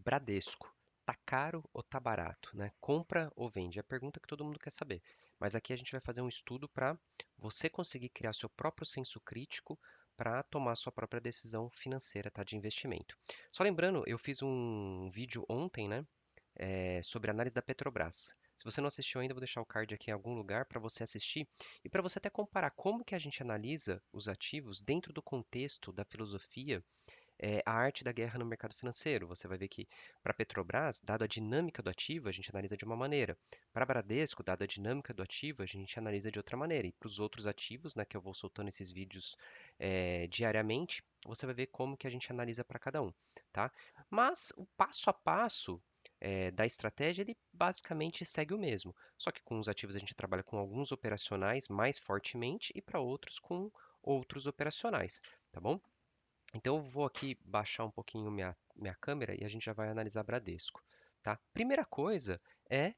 Bradesco, tá caro ou tá barato, né? Compra ou vende? É a pergunta que todo mundo quer saber. Mas aqui a gente vai fazer um estudo para você conseguir criar seu próprio senso crítico para tomar sua própria decisão financeira, tá? De investimento. Só lembrando, eu fiz um vídeo ontem, né? Sobre análise da Petrobras. Se você não assistiu ainda, eu vou deixar o card aqui em algum lugar para você assistir e para você até comparar como que a gente analisa os ativos dentro do contexto da filosofia a arte da guerra no mercado financeiro. Você vai ver que para a Petrobras, dado a dinâmica do ativo, a gente analisa de uma maneira. Para a Bradesco, dado a dinâmica do ativo, a gente analisa de outra maneira. E para os outros ativos, né, que eu vou soltando esses vídeos diariamente, você vai ver como que a gente analisa para cada um, tá? Mas o passo a passo da estratégia, ele basicamente segue o mesmo. Só que com os ativos a gente trabalha com alguns operacionais mais fortemente e para outros com outros operacionais, tá bom? Então eu vou aqui baixar um pouquinho minha câmera e a gente já vai analisar Bradesco, tá? Primeira coisa é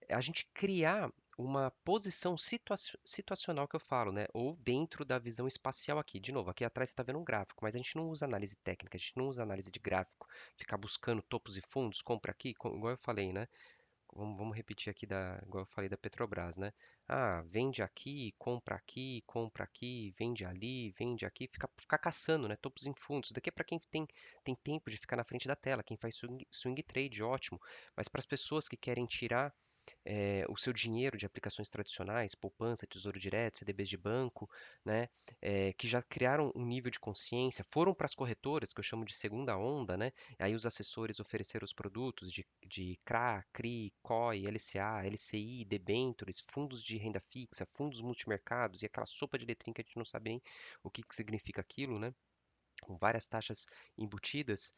a gente criar uma posição situacional que eu falo, né? Ou dentro da visão espacial aqui. De novo, aqui atrás você está vendo um gráfico, mas a gente não usa análise técnica, a gente não usa análise de gráfico, ficar buscando topos e fundos, compra aqui, igual eu falei, né? Vamos repetir aqui igual eu falei da Petrobras, né? Ah, compra aqui, vende aqui, fica caçando, né? Topos em fundos. Isso daqui é para quem tem tempo de ficar na frente da tela, quem faz swing trade, ótimo. Mas para as pessoas que querem tirar o seu dinheiro de aplicações tradicionais, poupança, tesouro direto, CDBs de banco, né, que já criaram um nível de consciência, foram para as corretoras, que eu chamo de segunda onda, né, aí os assessores ofereceram os produtos de CRA, CRI, COI, LCA, LCI, debentures, fundos de renda fixa, fundos multimercados e aquela sopa de letrinha que a gente não sabe nem o que significa aquilo, né? Com várias taxas embutidas,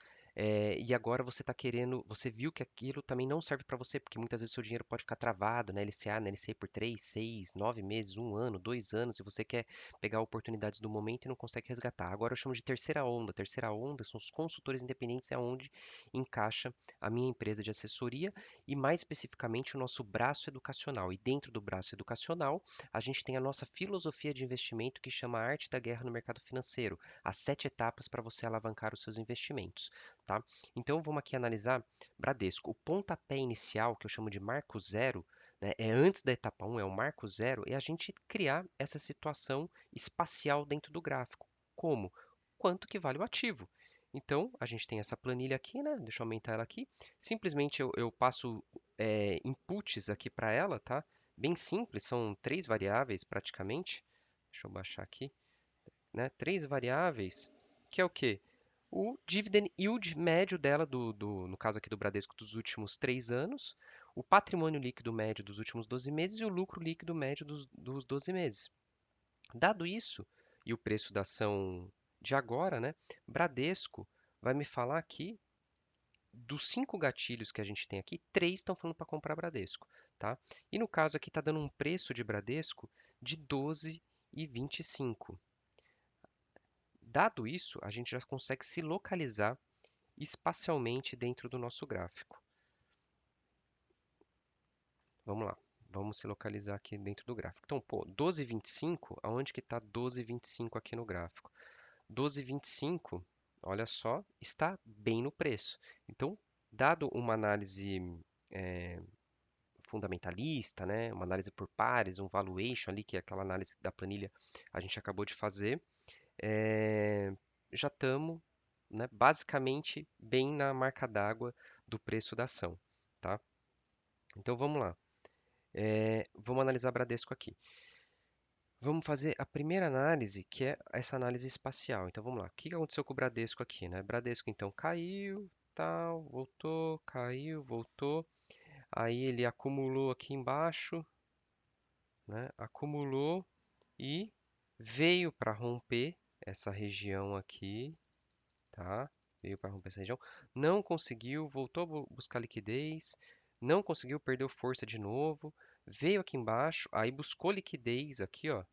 e agora você está querendo, você viu que aquilo também não serve para você, porque muitas vezes seu dinheiro pode ficar travado na LCA, na LCI por 3, 6, 9 meses, um ano, 2 anos, e você quer pegar oportunidades do momento e não consegue resgatar. Agora eu chamo de terceira onda. Terceira onda são os consultores independentes, é onde encaixa a minha empresa de assessoria e mais especificamente o nosso braço educacional. E dentro do braço educacional, a gente tem a nossa filosofia de investimento que chama Arte da Guerra no Mercado Financeiro, as 7 etapas para você alavancar os seus investimentos, tá? Então vamos aqui analisar Bradesco. O pontapé inicial, que eu chamo de marco zero, né, é antes da etapa um, é o marco zero, é a gente criar essa situação espacial dentro do gráfico. Como? Quanto que vale o ativo? Então, a gente tem essa planilha aqui, né? Deixa eu aumentar ela aqui. Simplesmente eu passo inputs aqui para ela, tá? Bem simples, são 3 variáveis praticamente. Deixa eu baixar aqui, né? 3 variáveis, que é o quê? O dividend yield médio dela, no caso aqui do Bradesco, dos últimos 3 anos, o patrimônio líquido médio dos últimos 12 meses e o lucro líquido médio dos 12 meses. Dado isso, e o preço da ação de agora, né? Bradesco vai me falar aqui, dos 5 gatilhos que a gente tem aqui, 3 estão falando para comprar Bradesco, tá? E no caso aqui está dando um preço de Bradesco de 12,25. Dado isso, a gente já consegue se localizar espacialmente dentro do nosso gráfico. Vamos lá, vamos se localizar aqui dentro do gráfico. Então, pô, 12,25, aonde que está 12,25 aqui no gráfico? 12,25, olha só, está bem no preço. Então, dado uma análise eh, fundamentalista, né, uma análise por pares, um valuation ali, que é aquela análise da planilha a gente acabou de fazer, eh, já estamos, né, basicamente bem na marca d'água do preço da ação, tá? Então vamos lá. Vamos analisar Bradesco aqui. Vamos fazer a primeira análise, que é essa análise espacial. Então vamos lá. O que aconteceu com o Bradesco aqui, né? Bradesco então caiu, tal, voltou, caiu, voltou. Aí ele acumulou aqui embaixo, né? Acumulou e veio para romper essa região aqui, tá? Veio para romper essa região, não conseguiu, voltou a buscar liquidez, não conseguiu, perdeu força de novo, veio aqui embaixo, aí buscou liquidez aqui, ó.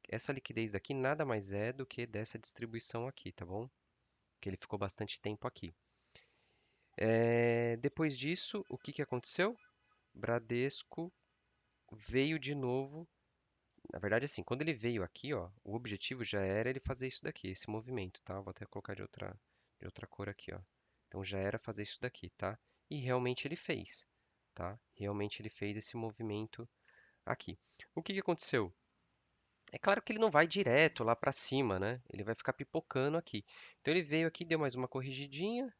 Essa liquidez daqui nada mais é do que dessa distribuição aqui, tá bom? Que ele ficou bastante tempo aqui. Depois disso, o que que aconteceu? Bradesco veio de novo. Na verdade, assim, quando ele veio aqui, ó, o objetivo já era ele fazer isso daqui, esse movimento, tá? Vou até colocar de outra cor aqui, ó. Então já era fazer isso daqui, tá? E realmente ele fez, tá? Realmente ele fez esse movimento aqui. O que que aconteceu? É claro que ele não vai direto lá para cima, né? Ele vai ficar pipocando aqui. Então ele veio aqui, deu mais uma corrigidinha,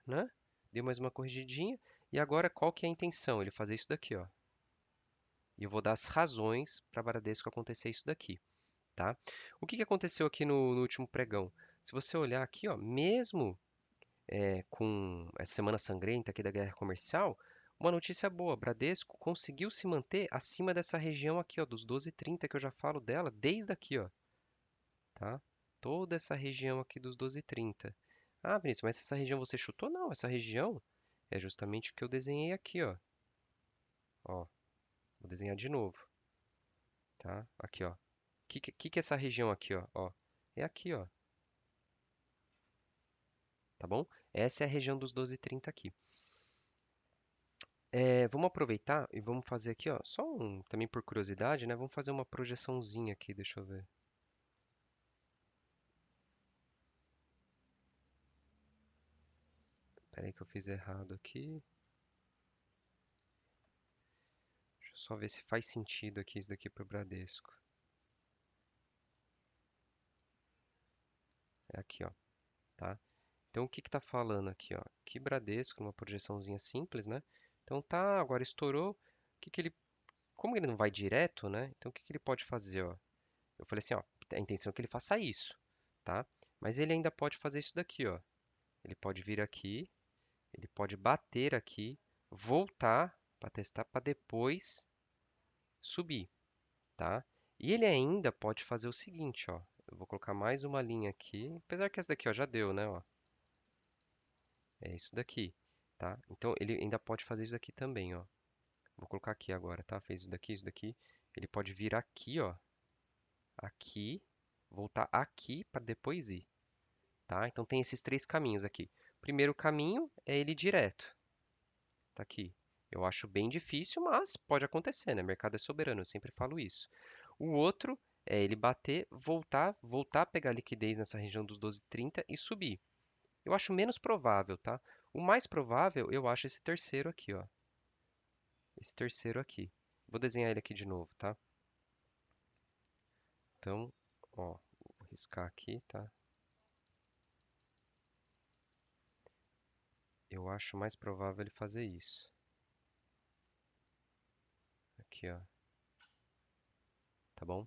né? Deu mais uma corrigidinha. E agora qual que é a intenção? Ele fazer isso daqui, ó. E eu vou dar as razões para Bradesco acontecer isso daqui, tá? O que que aconteceu aqui no último pregão? Se você olhar aqui, ó, mesmo com essa semana sangrenta aqui da guerra comercial, uma notícia boa, Bradesco conseguiu se manter acima dessa região aqui, ó, dos 12,30 que eu já falo dela desde aqui, ó, tá? Toda essa região aqui dos 12,30. Ah, Vinícius, mas essa região você chutou? Não, essa região é justamente o que eu desenhei aqui, ó. Ó, vou desenhar de novo, tá? Aqui, ó. Que é essa região aqui, ó? Ó, é aqui, ó, tá bom? Essa é a região dos 12,30 aqui. Vamos aproveitar e vamos fazer aqui, ó, também por curiosidade, né? Vamos fazer uma projeçãozinha aqui, deixa eu ver. Espera aí que eu fiz errado aqui. Deixa eu só ver se faz sentido aqui isso daqui para o Bradesco. É aqui, ó, tá? Então o que que tá falando aqui, ó? Que Bradesco, numa projeçãozinha simples, né? Então tá, agora estourou. Como ele não vai direto, né? Então o que que ele pode fazer, ó? Eu falei assim, ó, a intenção é que ele faça isso, tá? Mas ele ainda pode fazer isso daqui, ó. Ele pode vir aqui, ele pode bater aqui, voltar para testar para depois subir, tá? E ele ainda pode fazer o seguinte, ó. Eu vou colocar mais uma linha aqui, apesar que essa daqui, ó, já deu, né, ó. É isso daqui, tá? Então ele ainda pode fazer isso daqui também, ó. Vou colocar aqui agora, tá? Fez isso daqui, isso daqui. Ele pode vir aqui, ó, aqui, voltar aqui para depois ir, tá? Então tem esses três caminhos aqui. O primeiro caminho é ele direto, tá aqui. Eu acho bem difícil, mas pode acontecer, né? Mercado é soberano, eu sempre falo isso. O outro é ele bater, voltar a pegar liquidez nessa região dos 12,30 e subir. Eu acho menos provável, tá? O mais provável, eu acho esse terceiro aqui, ó. Esse terceiro aqui. Vou desenhar ele aqui de novo, tá? Então, ó, vou riscar aqui, tá? Eu acho mais provável ele fazer isso. Aqui, ó, tá bom?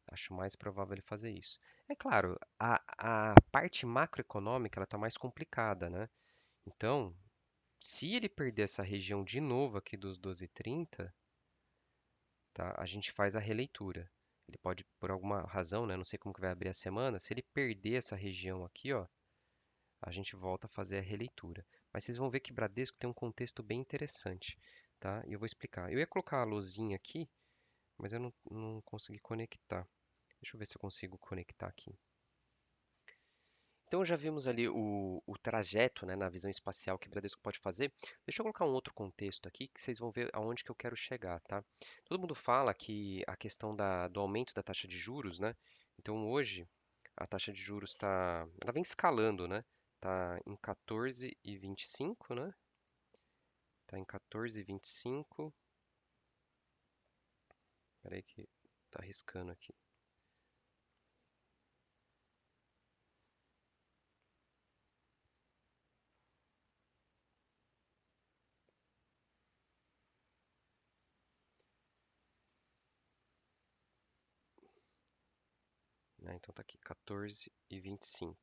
Acho mais provável ele fazer isso. É claro, a parte macroeconômica ela está mais complicada, né? Então, se ele perder essa região de novo aqui dos 12,30, tá? A gente faz a releitura. Ele pode, por alguma razão, né? Não sei como que vai abrir a semana. Se ele perder essa região aqui, ó, a gente volta a fazer a releitura. Mas vocês vão ver que Bradesco tem um contexto bem interessante, tá? E eu vou explicar. Eu ia colocar a luzinha aqui, mas eu não consegui conectar. Deixa eu ver se eu consigo conectar aqui. Então já vimos ali o trajeto, né, na visão espacial que o Bradesco pode fazer. Deixa eu colocar um outro contexto aqui que vocês vão ver aonde que eu quero chegar, tá? Todo mundo fala que a questão do aumento da taxa de juros, né? Então hoje a taxa de juros ela vem escalando, né? Tá em 14,25, né? Tá em 14,25. Espera aí que tá arriscando aqui. Né? Então tá aqui 14,25.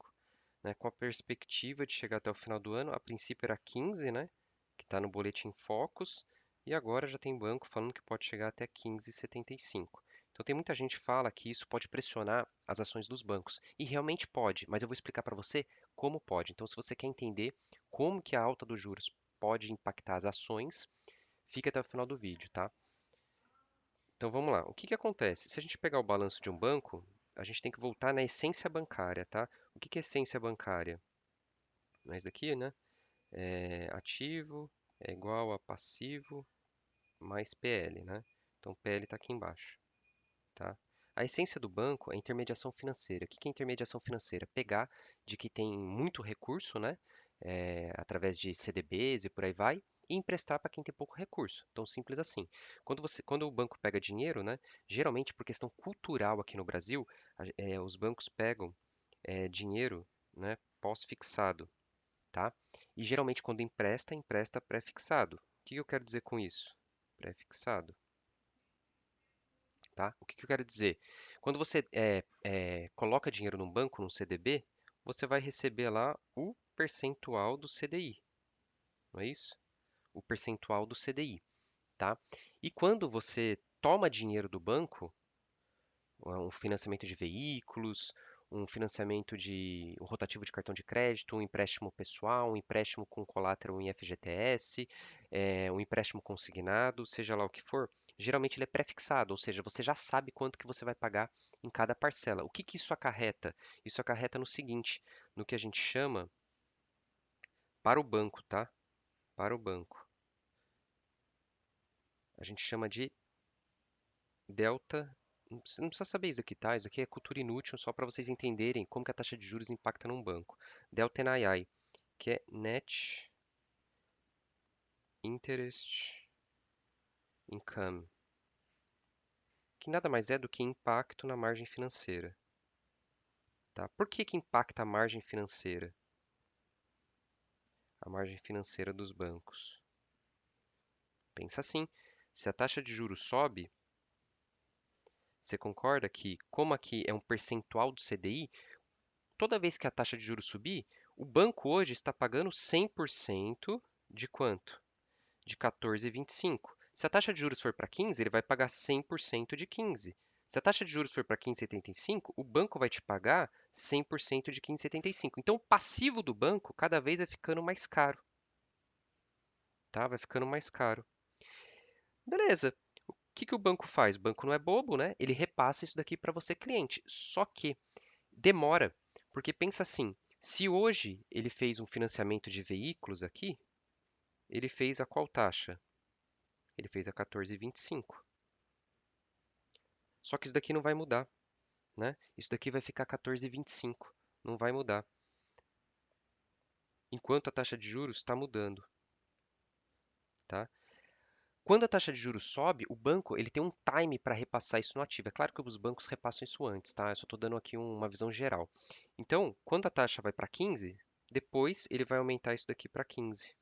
Né, com a perspectiva de chegar até o final do ano, a princípio era 15, né, que está no boletim Focus, e agora já tem banco falando que pode chegar até 15,75. Então tem muita gente que fala que isso pode pressionar as ações dos bancos, e realmente pode, mas eu vou explicar para você como pode. Então se você quer entender como que a alta dos juros pode impactar as ações, fica até o final do vídeo, tá? Então vamos lá. O que que acontece? Se a gente pegar o balanço de um banco, a gente tem que voltar na essência bancária, tá? O que que é essência bancária? Mas daqui, né? Ativo é igual a passivo mais PL, né? Então PL está aqui embaixo, tá? A essência do banco é intermediação financeira. O que que é intermediação financeira? Pegar de que tem muito recurso, né? através de CDBs e por aí vai, e emprestar para quem tem pouco recurso. Tão simples assim. Quando o banco pega dinheiro, né, geralmente por questão cultural aqui no Brasil, os bancos pegam dinheiro, né, pós-fixado, tá? E geralmente quando empresta, empresta pré-fixado. O que eu quero dizer com isso? Pré-fixado, tá? O que eu quero dizer? Quando você coloca dinheiro num banco, num CDB, você vai receber lá o percentual do CDI, não é isso? O percentual do CDI, tá? E quando você toma dinheiro do banco, um financiamento de veículos, um financiamento de um rotativo de cartão de crédito, um empréstimo pessoal, um empréstimo com collateral em FGTS, um empréstimo consignado, seja lá o que for, geralmente ele é pré-fixado, ou seja, você já sabe quanto que você vai pagar em cada parcela. O que que isso acarreta? Isso acarreta no seguinte, no que a gente chama para o banco, tá? Para o banco. A gente chama de delta. Não precisa saber isso aqui, tá? Isso aqui é cultura inútil só para vocês entenderem como que a taxa de juros impacta num banco. Delta NII, que é Net Interest Income, que nada mais é do que impacto na margem financeira, tá? Por que que impacta a margem financeira? A margem financeira dos bancos. Pensa assim, se a taxa de juros sobe, você concorda que, como aqui é um percentual do CDI, toda vez que a taxa de juros subir, o banco hoje está pagando 100% de quanto? De 14,25. Se a taxa de juros for para 15, ele vai pagar 100% de 15. Se a taxa de juros for para 15,75, o banco vai te pagar 100% de 15,75. Então, o passivo do banco cada vez vai ficando mais caro, tá? Vai ficando mais caro. Beleza. O que que o banco faz? O banco não é bobo, né? Ele repassa isso daqui para você, cliente. Só que demora, porque pensa assim, se hoje ele fez um financiamento de veículos aqui, ele fez a qual taxa? Ele fez a 14,25. Só que isso daqui não vai mudar, né? Isso daqui vai ficar 14,25. Não vai mudar. Enquanto a taxa de juros está mudando, tá? Quando a taxa de juros sobe, o banco ele tem um time para repassar isso no ativo. É claro que os bancos repassam isso antes, tá? Eu só estou dando aqui uma visão geral. Então, quando a taxa vai para 15, depois ele vai aumentar isso daqui para 15.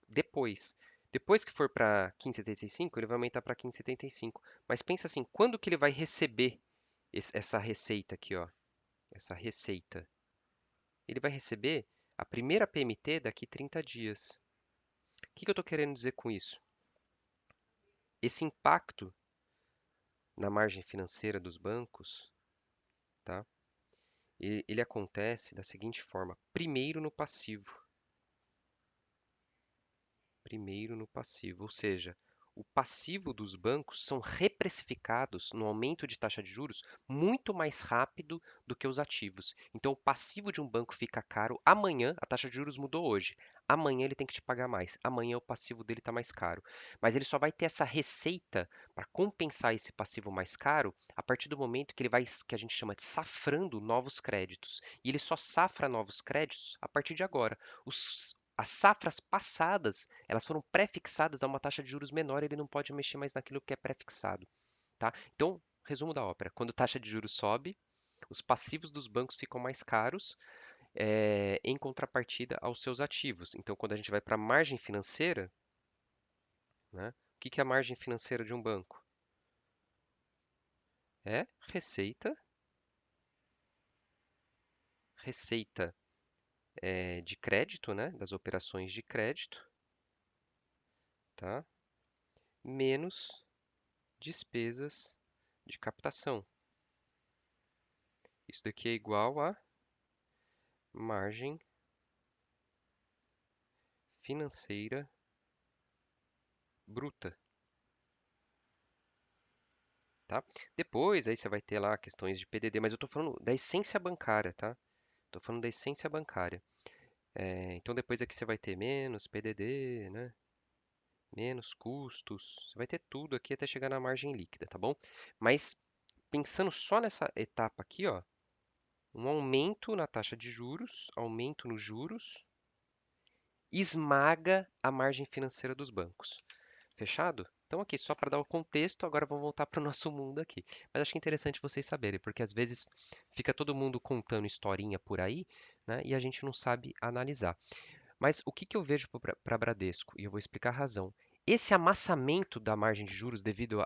Depois. Depois que for para 15,75, ele vai aumentar para 15,75. Mas pensa assim, quando que ele vai receber essa receita aqui, ó? Essa receita. Ele vai receber a primeira PMT daqui 30 dias. O que que eu estou querendo dizer com isso? Esse impacto na margem financeira dos bancos, tá? Ele acontece da seguinte forma: primeiro no passivo. Primeiro no passivo, ou seja, o passivo dos bancos são reprecificados no aumento de taxa de juros muito mais rápido do que os ativos. Então, o passivo de um banco fica caro amanhã, a taxa de juros mudou hoje. Amanhã ele tem que te pagar mais. Amanhã o passivo dele está mais caro. Mas ele só vai ter essa receita para compensar esse passivo mais caro a partir do momento que ele vai, que a gente chama de safrando novos créditos. E ele só safra novos créditos a partir de agora. As safras passadas, elas foram pré-fixadas a uma taxa de juros menor, ele não pode mexer mais naquilo que é pré-fixado, tá? Então, resumo da ópera, quando a taxa de juros sobe, os passivos dos bancos ficam mais caros, em contrapartida aos seus ativos. Então, quando a gente vai para a margem financeira, né, o que que é a margem financeira de um banco? É receita de crédito, né, das operações de crédito, tá? Menos despesas de captação. Isso daqui é igual a margem financeira bruta, tá? Depois aí você vai ter lá questões de PDD, mas eu estou falando da essência bancária, tá? Estou falando da essência bancária. Então depois aqui você vai ter menos PDD, né? Menos custos, você vai ter tudo aqui até chegar na margem líquida, tá bom? Mas pensando só nessa etapa aqui, ó, Um aumento na taxa de juros, aumento nos juros, esmaga a margem financeira dos bancos. Fechado? Então, aqui, só para dar o contexto, agora vamos voltar para o nosso mundo aqui. Mas acho que é interessante vocês saberem, porque às vezes fica todo mundo contando historinha por aí, né, e a gente não sabe analisar. Mas o que que eu vejo para Bradesco? E eu vou explicar a razão. Esse amassamento da margem de juros devido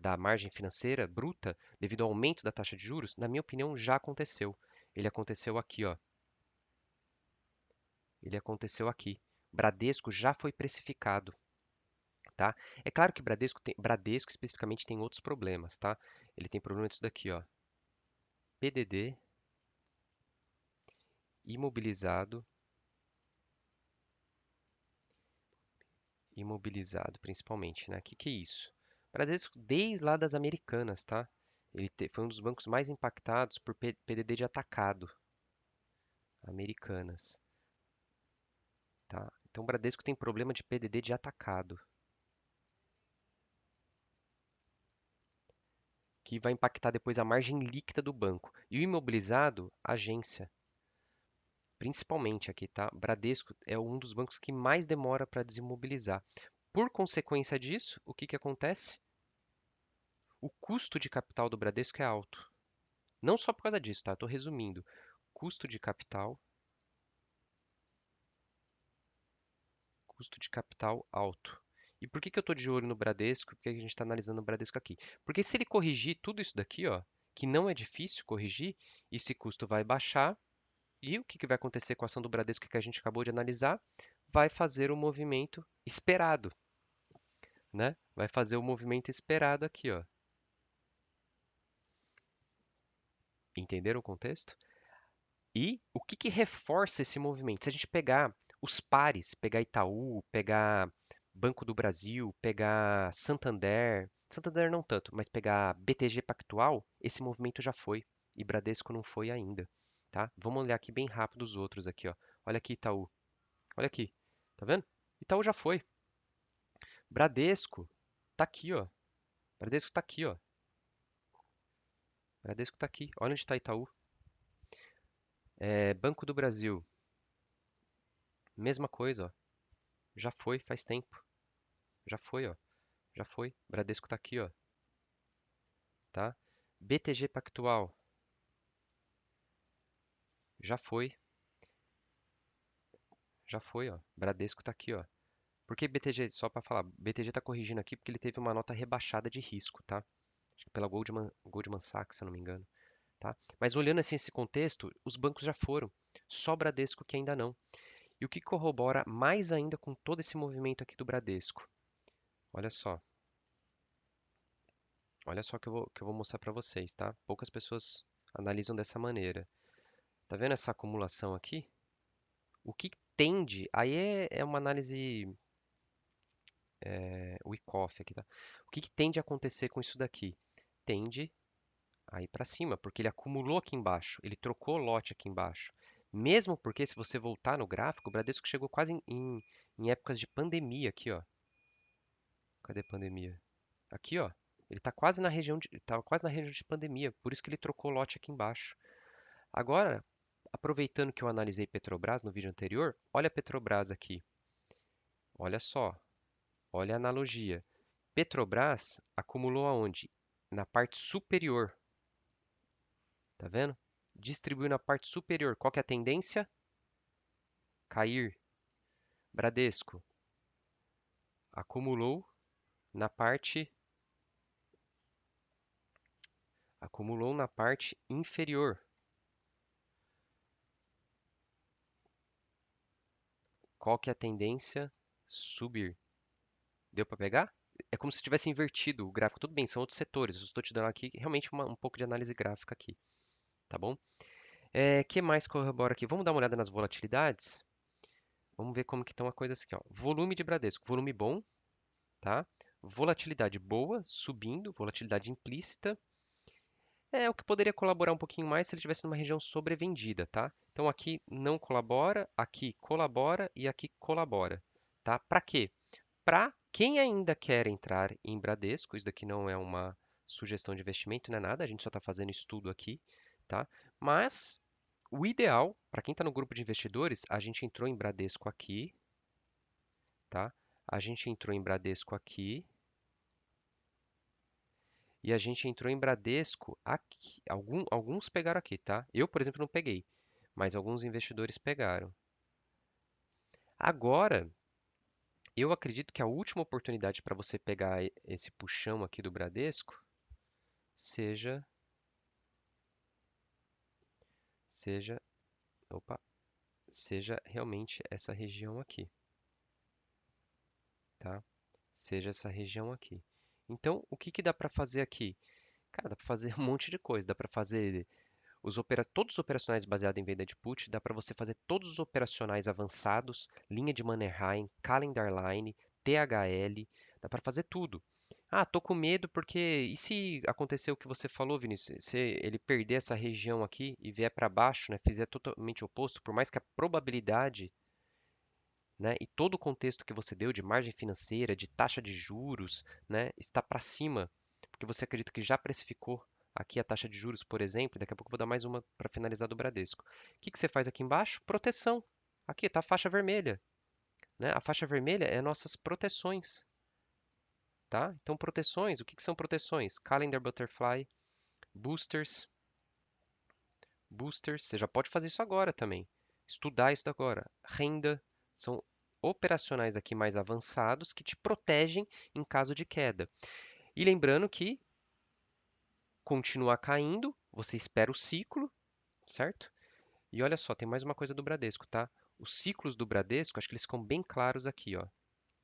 da margem financeira bruta, devido ao aumento da taxa de juros, na minha opinião, já aconteceu. Ele aconteceu aqui, ó. Ele aconteceu aqui. Bradesco já foi precificado, tá? É claro que Bradesco especificamente tem outros problemas, tá? Ele tem problema disso daqui, ó. PDD, imobilizado, imobilizado principalmente, né? O que que é isso? Bradesco desde lá das Americanas, tá? Foi um dos bancos mais impactados por PDD de atacado, Americanas, tá? Então, o Bradesco tem problema de PDD de atacado, que vai impactar depois a margem líquida do banco. E o imobilizado, agência, principalmente aqui, tá? Bradesco é um dos bancos que mais demora para desimobilizar. Por consequência disso, o que que acontece? O custo de capital do Bradesco é alto. Não só por causa disso, tá? Estou resumindo. Custo de capital alto. E por que que eu estou de olho no Bradesco? Por que a gente está analisando o Bradesco aqui? Porque se ele corrigir tudo isso daqui, ó, que não é difícil corrigir, esse custo vai baixar. E o que que vai acontecer com a ação do Bradesco que a gente acabou de analisar? Vai fazer o movimento esperado, né? Vai fazer o movimento esperado aqui, ó. Entenderam o contexto? E o que que reforça esse movimento? Se a gente pegar os pares, pegar Itaú, pegar Banco do Brasil, pegar Santander não tanto, mas pegar BTG Pactual, esse movimento já foi e Bradesco não foi ainda, tá? Vamos olhar aqui bem rápido os outros aqui, ó. Olha aqui Itaú, olha aqui, tá vendo? Itaú já foi. Bradesco tá aqui, ó. Bradesco tá aqui, ó. Bradesco tá aqui. Olha onde está Itaú. Banco do Brasil, mesma coisa, ó. Já foi faz tempo. Já foi, ó. Já foi. Bradesco tá aqui, ó. Tá? BTG Pactual. Já foi. Já foi, ó. Bradesco tá aqui, ó. Por que BTG? Só para falar, BTG tá corrigindo aqui porque ele teve uma nota rebaixada de risco, tá? Acho que pela Goldman Sachs, se eu não me engano, tá? Mas olhando assim esse contexto, os bancos já foram. Só Bradesco que ainda não. E o que corrobora mais ainda com todo esse movimento aqui do Bradesco? Olha só. Olha só que eu vou mostrar para vocês, tá? Poucas pessoas analisam dessa maneira. Tá vendo essa acumulação aqui? O que tende, aí é uma análise Wyckoff aqui, tá? O que tende a acontecer com isso daqui? Tende a ir para cima, porque ele acumulou aqui embaixo, ele trocou lote aqui embaixo. Mesmo porque, se você voltar no gráfico, o Bradesco chegou quase em épocas de pandemia aqui, ó. Cadê a pandemia? Aqui, ó. Ele está quase na região tava quase na região de pandemia, por isso que ele trocou lote aqui embaixo. Agora, aproveitando que eu analisei Petrobras no vídeo anterior, olha a Petrobras aqui. Olha só, olha a analogia. Petrobras acumulou aonde? Na parte superior, tá vendo? Distribuiu na parte superior. Qual que é a tendência? Cair. Bradesco acumulou na parte inferior. Qual que é a tendência? Subir. Deu para pegar? É como se tivesse invertido o gráfico. Tudo bem, são outros setores. Eu estou te dando aqui realmente um pouco de análise gráfica aqui, tá bom? Que mais corrobora aqui? Vamos dar uma olhada nas volatilidades? Vamos ver como que estão as coisas aqui, ó. Volume de Bradesco, volume bom, tá? Volatilidade boa, subindo, volatilidade implícita. É o que poderia colaborar um pouquinho mais se ele estivesse numa região sobrevendida, tá? Então aqui não colabora, aqui colabora e aqui colabora, tá? Para quê? Para quem ainda quer entrar em Bradesco, isso daqui não é uma sugestão de investimento, não é nada, a gente só está fazendo estudo aqui, tá? Mas o ideal, para quem está no grupo de investidores, a gente entrou em Bradesco aqui, tá? A gente entrou em Bradesco aqui e a gente entrou em Bradesco aqui. Alguns pegaram aqui, tá? Eu, por exemplo, não peguei, mas alguns investidores pegaram. Agora, eu acredito que a última oportunidade para você pegar esse puxão aqui do Bradesco seja, seja, opa, seja realmente essa região aqui, tá? Seja essa região aqui. Então, o que que dá para fazer aqui? Cara, dá para fazer um monte de coisa. Dá para fazer todos os operacionais baseados em venda de put, dá para você fazer todos os operacionais avançados, linha de Mannerheim, Calendar Line, THL, dá para fazer tudo. Ah, tô com medo porque e se acontecer o que você falou, Vinícius, se ele perder essa região aqui e vier para baixo, né, fizer totalmente o oposto, por mais que a probabilidade, né, e todo o contexto que você deu de margem financeira, de taxa de juros, né, está para cima, porque você acredita que já precificou aqui a taxa de juros, por exemplo, daqui a pouco eu vou dar mais uma para finalizar do Bradesco. O que que você faz aqui embaixo? Proteção. Aqui está a faixa vermelha, né? A faixa vermelha é nossas proteções, tá? Então proteções, o que que são proteções? Calendar Butterfly, boosters, boosters, você já pode fazer isso agora também. Estudar isso agora. Renda, são operacionais aqui mais avançados que te protegem em caso de queda. E lembrando que continuar caindo, você espera o ciclo, certo? E olha só, tem mais uma coisa do Bradesco, tá? Os ciclos do Bradesco, acho que eles ficam bem claros aqui, ó.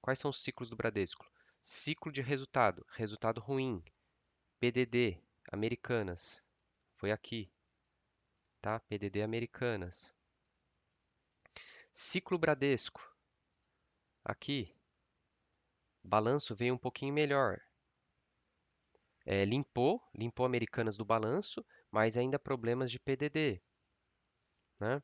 Quais são os ciclos do Bradesco? Ciclo de resultado, resultado ruim, PDD, Americanas, foi aqui, tá? PDD Americanas. Ciclo Bradesco, aqui, balanço veio um pouquinho melhor. Limpou Americanas do balanço, mas ainda problemas de PDD, né?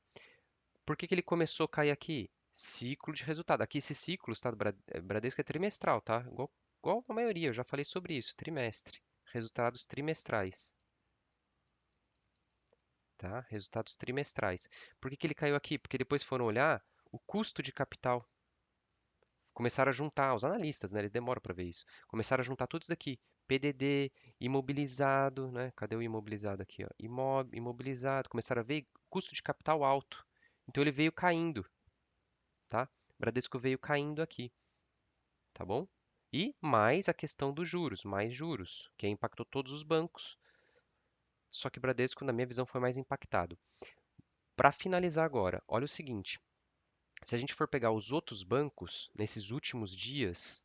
Por que que ele começou a cair aqui? Ciclo de resultado. Aqui esse ciclo, tá, do Bradesco é trimestral, tá? Igual a maioria, eu já falei sobre isso, trimestre. Resultados trimestrais, tá? Resultados trimestrais. Por que que ele caiu aqui? Porque depois foram olhar o custo de capital. Começaram a juntar, os analistas, né? Eles demoram para ver isso. Começaram a juntar tudo isso daqui. PDD, imobilizado, né? Cadê o imobilizado aqui, ó? Imobilizado. Começaram a ver custo de capital alto. Então ele veio caindo, tá? Bradesco veio caindo aqui, tá bom? E mais a questão dos juros, mais juros, que impactou todos os bancos. Só que Bradesco, na minha visão, foi mais impactado. Para finalizar agora, olha o seguinte: se a gente for pegar os outros bancos nesses últimos dias,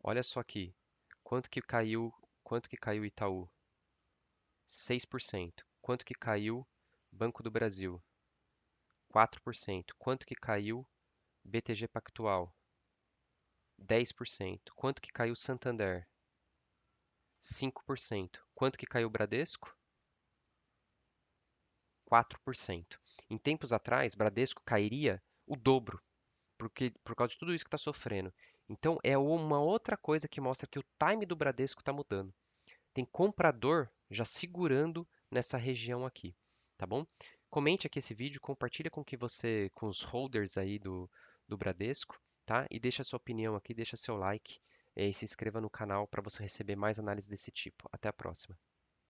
olha só aqui, quanto que caiu o Itaú? 6%. Quanto que caiu Banco do Brasil? 4%. Quanto que caiu BTG Pactual? 10%. Quanto que caiu Santander? 5%. Quanto que caiu o Bradesco? 4%. Em tempos atrás, Bradesco cairia o dobro, porque por causa de tudo isso que está sofrendo. Então é uma outra coisa que mostra que o time do Bradesco está mudando. Tem comprador já segurando nessa região aqui, tá bom? Comente aqui esse vídeo, compartilha com os holders aí do Bradesco, tá? E deixa a sua opinião aqui, deixa seu like e se inscreva no canal para você receber mais análises desse tipo. Até a próxima.